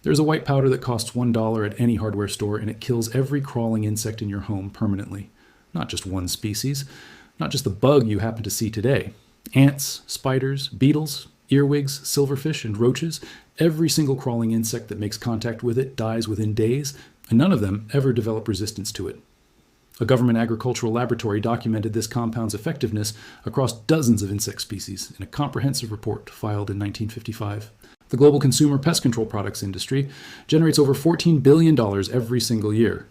There's a white powder that costs $1 at any hardware store, and it kills every crawling insect in your home permanently. Not just one species, not just the bug you happen to see today. Ants, spiders, beetles, earwigs, silverfish, and roaches, every single crawling insect that makes contact with it dies within days, and none of them ever develop resistance to it. A government agricultural laboratory documented this compound's effectiveness across dozens of insect species in a comprehensive report filed in 1955. The global consumer pest control products industry generates over $14 billion every single year.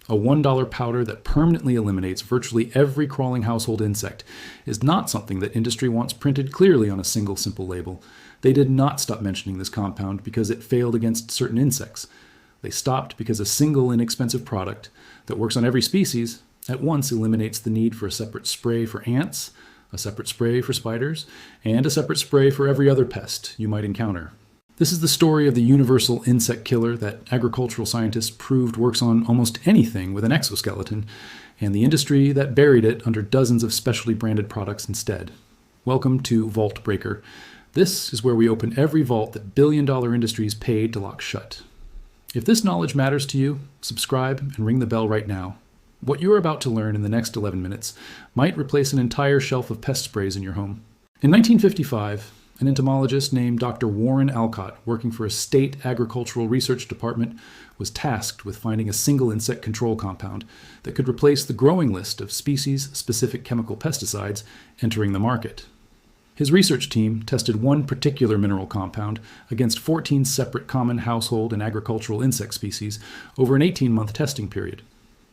A $1 powder that permanently eliminates virtually every crawling household insect is not something that industry wants printed clearly on a single simple label. They did not stop mentioning this compound because it failed against certain insects. They stopped because a single inexpensive product that works on every species at once eliminates the need for a separate spray for ants, a separate spray for spiders, and a separate spray for every other pest you might encounter. This is the story of the universal insect killer that agricultural scientists proved works on almost anything with an exoskeleton, and the industry that buried it under dozens of specialty branded products instead. Welcome to Vault Breaker. This is where we open every vault that billion-dollar industries paid to lock shut. If this knowledge matters to you, subscribe and ring the bell right now. What you are about to learn in the next 11 minutes might replace an entire shelf of pest sprays in your home. In 1955, an entomologist named Dr. Warren Alcott, working for a state agricultural research department, was tasked with finding a single insect control compound that could replace the growing list of species-specific chemical pesticides entering the market. His research team tested one particular mineral compound against 14 separate common household and agricultural insect species over an 18-month testing period.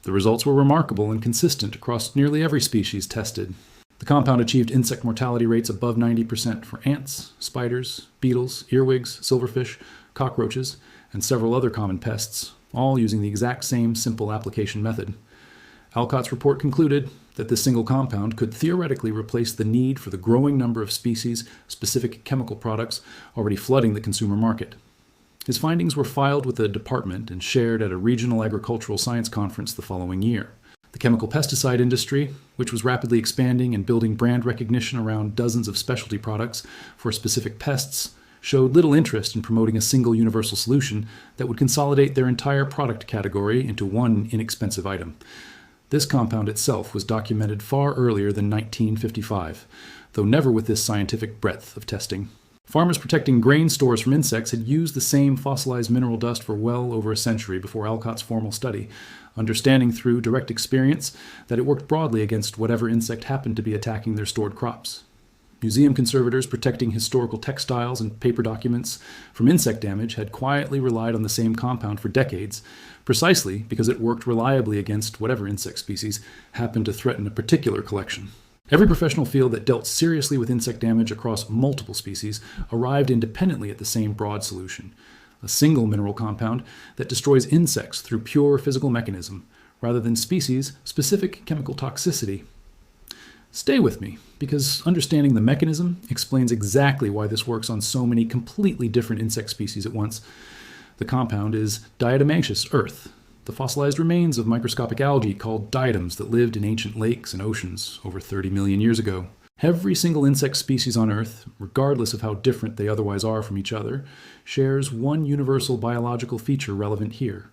The results were remarkable and consistent across nearly every species tested. The compound achieved insect mortality rates above 90% for ants, spiders, beetles, earwigs, silverfish, cockroaches, and several other common pests, all using the exact same simple application method. Alcott's report concluded that this single compound could theoretically replace the need for the growing number of species-specific chemical products already flooding the consumer market. His findings were filed with the department and shared at a regional agricultural science conference the following year. The chemical pesticide industry, which was rapidly expanding and building brand recognition around dozens of specialty products for specific pests, showed little interest in promoting a single universal solution that would consolidate their entire product category into one inexpensive item. This compound itself was documented far earlier than 1955, though never with this scientific breadth of testing. Farmers protecting grain stores from insects had used the same fossilized mineral dust for well over a century before Alcott's formal study, understanding through direct experience that it worked broadly against whatever insect happened to be attacking their stored crops. Museum conservators protecting historical textiles and paper documents from insect damage had quietly relied on the same compound for decades, precisely because it worked reliably against whatever insect species happened to threaten a particular collection. Every professional field that dealt seriously with insect damage across multiple species arrived independently at the same broad solution: a single mineral compound that destroys insects through pure physical mechanism, rather than species-specific chemical toxicity. Stay with me, because understanding the mechanism explains exactly why this works on so many completely different insect species at once. The compound is diatomaceous earth, the fossilized remains of microscopic algae called diatoms that lived in ancient lakes and oceans over 30 million years ago. Every single insect species on Earth, regardless of how different they otherwise are from each other, shares one universal biological feature relevant here.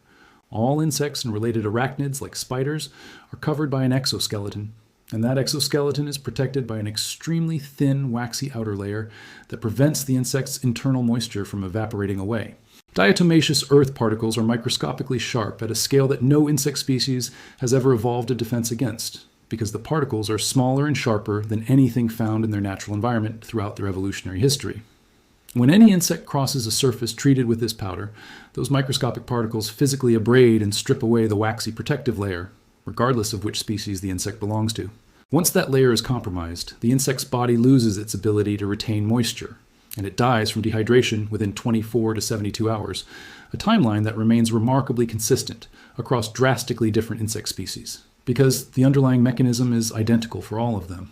All insects and related arachnids, like spiders, are covered by an exoskeleton, and that exoskeleton is protected by an extremely thin, waxy outer layer that prevents the insect's internal moisture from evaporating away. Diatomaceous earth particles are microscopically sharp at a scale that no insect species has ever evolved a defense against, because the particles are smaller and sharper than anything found in their natural environment throughout their evolutionary history. When any insect crosses a surface treated with this powder, those microscopic particles physically abrade and strip away the waxy protective layer, regardless of which species the insect belongs to. Once that layer is compromised, the insect's body loses its ability to retain moisture, and it dies from dehydration within 24 to 72 hours, a timeline that remains remarkably consistent across drastically different insect species, because the underlying mechanism is identical for all of them.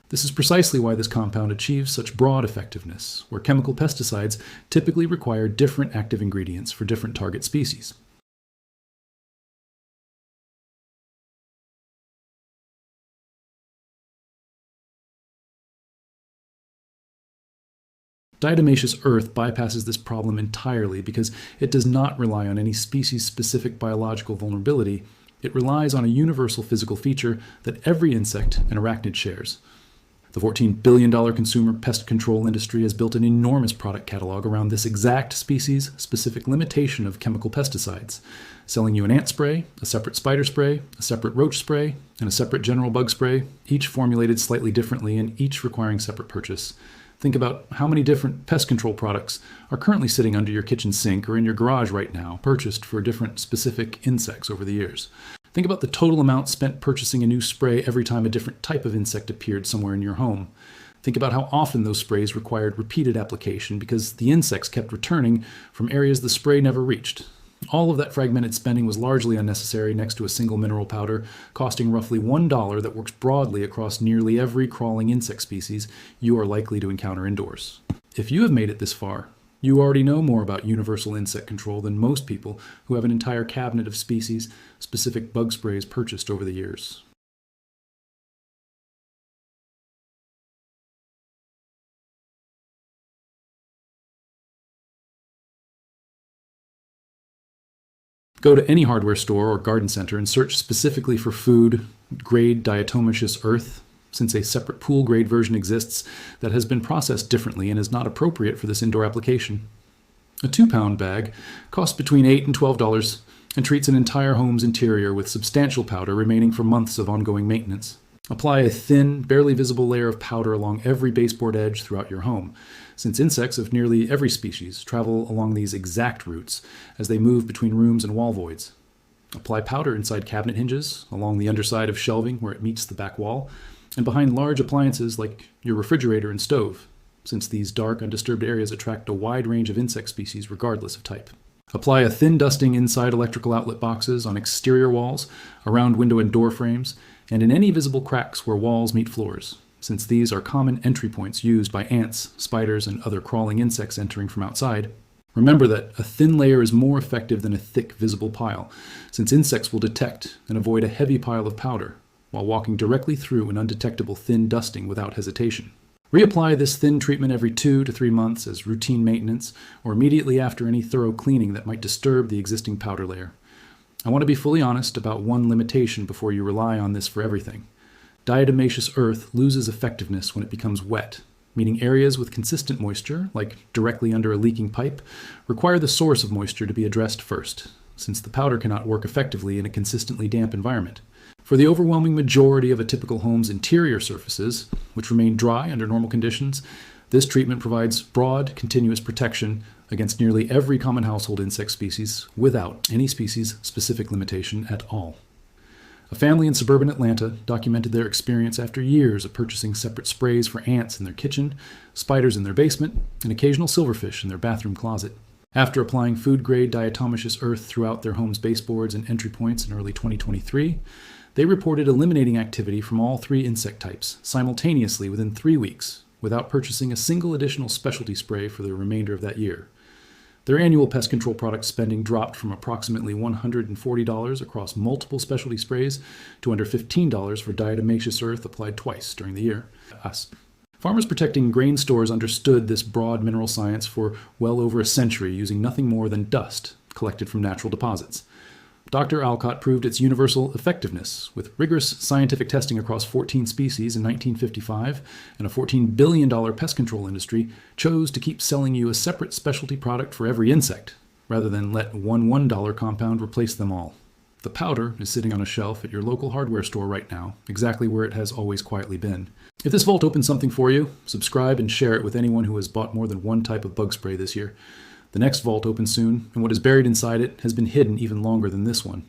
This is precisely why this compound achieves such broad effectiveness, where chemical pesticides typically require different active ingredients for different target species. Diatomaceous earth bypasses this problem entirely because it does not rely on any species-specific biological vulnerability. It relies on a universal physical feature that every insect and arachnid shares. The $14 billion consumer pest control industry has built an enormous product catalog around this exact species-specific limitation of chemical pesticides, selling you an ant spray, a separate spider spray, a separate roach spray, and a separate general bug spray, each formulated slightly differently and each requiring separate purchase. Think about how many different pest control products are currently sitting under your kitchen sink or in your garage right now, purchased for different specific insects over the years. Think about the total amount spent purchasing a new spray every time a different type of insect appeared somewhere in your home. Think about how often those sprays required repeated application because the insects kept returning from areas the spray never reached. All of that fragmented spending was largely unnecessary next to a single mineral powder, costing roughly $1 that works broadly across nearly every crawling insect species you are likely to encounter indoors. If you have made it this far, you already know more about universal insect control than most people who have an entire cabinet of species-specific bug sprays purchased over the years. Go to any hardware store or garden center and search specifically for food-grade diatomaceous earth, since a separate pool-grade version exists that has been processed differently and is not appropriate for this indoor application. A 2-pound bag costs between $8 and $12 and treats an entire home's interior with substantial powder remaining for months of ongoing maintenance. Apply a thin, barely visible layer of powder along every baseboard edge throughout your home, since insects of nearly every species travel along these exact routes as they move between rooms and wall voids. Apply powder inside cabinet hinges, along the underside of shelving where it meets the back wall, and behind large appliances like your refrigerator and stove, since these dark, undisturbed areas attract a wide range of insect species regardless of type. Apply a thin dusting inside electrical outlet boxes, on exterior walls, around window and door frames, and in any visible cracks where walls meet floors, since these are common entry points used by ants, spiders, and other crawling insects entering from outside. Remember that a thin layer is more effective than a thick, visible pile, since insects will detect and avoid a heavy pile of powder, while walking directly through an undetectable thin dusting without hesitation. Reapply this thin treatment every 2 to 3 months as routine maintenance, or immediately after any thorough cleaning that might disturb the existing powder layer. I want to be fully honest about one limitation before you rely on this for everything. Diatomaceous earth loses effectiveness when it becomes wet, meaning areas with consistent moisture, like directly under a leaking pipe, require the source of moisture to be addressed first, since the powder cannot work effectively in a consistently damp environment. For the overwhelming majority of a typical home's interior surfaces, which remain dry under normal conditions, this treatment provides broad, continuous protection against nearly every common household insect species without any species-specific limitation at all. A family in suburban Atlanta documented their experience after years of purchasing separate sprays for ants in their kitchen, spiders in their basement, and occasional silverfish in their bathroom closet. After applying food-grade diatomaceous earth throughout their home's baseboards and entry points in early 2023, they reported eliminating activity from all 3 insect types simultaneously within 3 weeks, without purchasing a single additional specialty spray for the remainder of that year. Their annual pest control product spending dropped from approximately $140 across multiple specialty sprays to under $15 for diatomaceous earth applied twice during the year. Farmers protecting grain stores understood this broad mineral science for well over a century using nothing more than dust collected from natural deposits. Dr. Alcott proved its universal effectiveness with rigorous scientific testing across 14 species in 1955, and a $14 billion pest control industry chose to keep selling you a separate specialty product for every insect, rather than let one $1 compound replace them all. The powder is sitting on a shelf at your local hardware store right now, exactly where it has always quietly been. If this vault opens something for you, subscribe and share it with anyone who has bought more than one type of bug spray this year. The next vault opens soon, and what is buried inside it has been hidden even longer than this one.